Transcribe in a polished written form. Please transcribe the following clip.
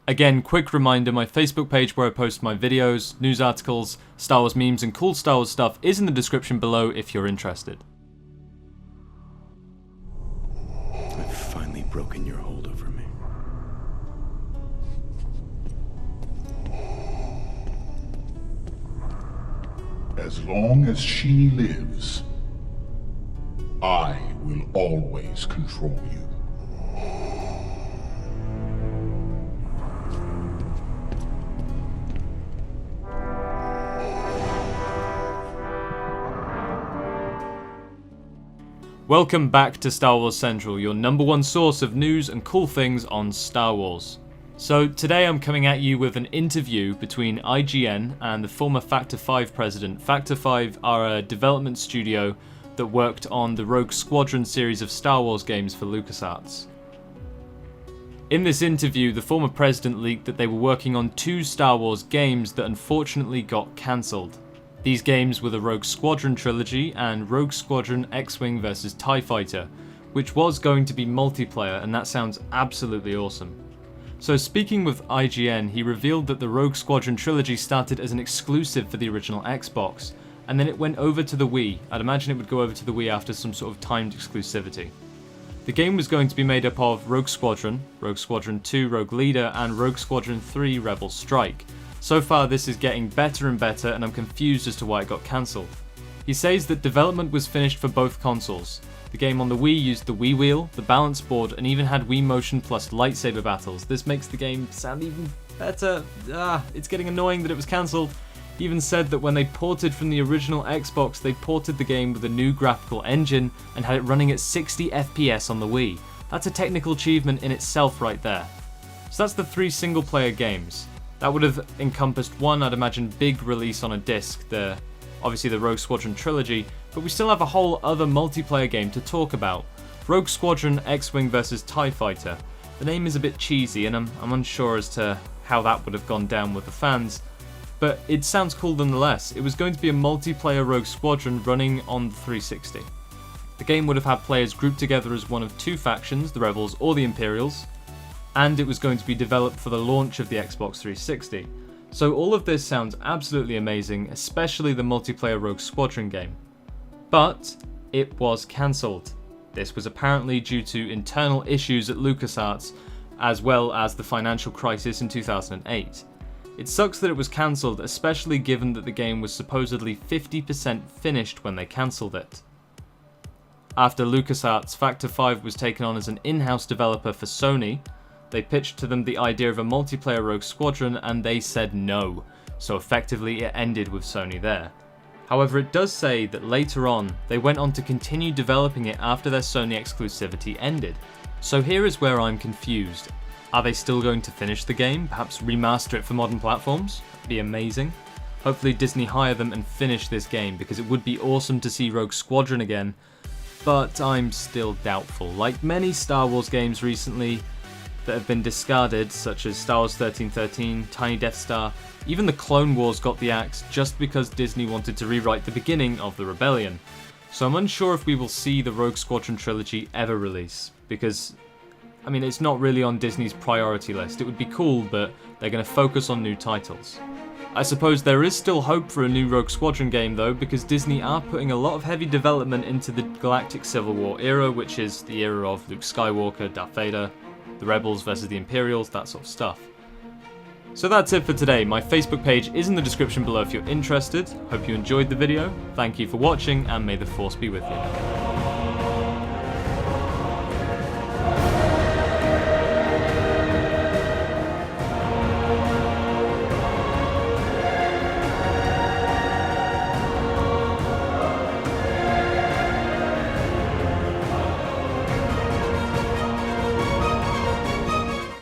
Again, quick reminder, my Facebook page where I post my videos, news articles, Star Wars memes and cool Star Wars stuff is in the description below if you're interested. I've finally broken your hold over me. As long as she lives, I will always control you. Welcome back to Star Wars Central, your #1 source of news and cool things on Star Wars. So today I'm coming at you with an interview between IGN and the former Factor 5 president. Factor 5 are a development studio that worked on the Rogue Squadron series of Star Wars games for LucasArts. In this interview, the former president leaked that they were working on 2 Star Wars games that unfortunately got cancelled. These games were the Rogue Squadron Trilogy and Rogue Squadron X-Wing vs TIE Fighter, which was going to be multiplayer, and that sounds absolutely awesome. So speaking with IGN, he revealed that the Rogue Squadron Trilogy started as an exclusive for the original Xbox, and then it went over to the Wii. I'd imagine it would go over to the Wii after some sort of timed exclusivity. The game was going to be made up of Rogue Squadron 2 Rogue Leader, and Rogue Squadron 3 Rebel Strike. So far this is getting better and better, and I'm confused as to why it got cancelled. He says that development was finished for both consoles. The game on the Wii used the Wii Wheel, the balance board, and even had Wii Motion plus lightsaber battles. This makes the game sound even better. It's getting annoying that it was cancelled. He even said that when they ported from the original Xbox, they ported the game with a new graphical engine and had it running at 60 FPS on the Wii. That's a technical achievement in itself right there. So that's the 3 single-player games. That would have encompassed one, I'd imagine, big release on a disc, obviously the Rogue Squadron Trilogy, but we still have a whole other multiplayer game to talk about. Rogue Squadron X-Wing vs TIE Fighter. The name is a bit cheesy, and I'm unsure as to how that would have gone down with the fans, but it sounds cool nonetheless. It was going to be a multiplayer Rogue Squadron running on the 360. The game would have had players grouped together as one of 2 factions, the Rebels or the Imperials, and it was going to be developed for the launch of the Xbox 360. So all of this sounds absolutely amazing, especially the multiplayer Rogue Squadron game. But it was cancelled. This was apparently due to internal issues at LucasArts, as well as the financial crisis in 2008. It sucks that it was cancelled, especially given that the game was supposedly 50% finished when they cancelled it. After LucasArts, Factor 5 was taken on as an in-house developer for Sony. They pitched to them the idea of a multiplayer Rogue Squadron and they said no, so effectively it ended with Sony there. However, it does say that later on, they went on to continue developing it after their Sony exclusivity ended. So here is where I'm confused. Are they still going to finish the game, perhaps remaster it for modern platforms? That'd be amazing. Hopefully Disney hire them and finish this game, because it would be awesome to see Rogue Squadron again, but I'm still doubtful. Like many Star Wars games recently, that have been discarded, such as Star Wars 1313, Tiny Death Star, even the Clone Wars got the axe just because Disney wanted to rewrite the beginning of the rebellion. So I'm unsure if we will see the Rogue Squadron trilogy ever release, because, I mean, it's not really on Disney's priority list. It would be cool, but they're going to focus on new titles. I suppose there is still hope for a new Rogue Squadron game though, because Disney are putting a lot of heavy development into the Galactic Civil War era, which is the era of Luke Skywalker, Darth Vader, the Rebels versus the Imperials, that sort of stuff. So that's it for today. My Facebook page is in the description below if you're interested. Hope you enjoyed the video. Thank you for watching, and may the Force be with you.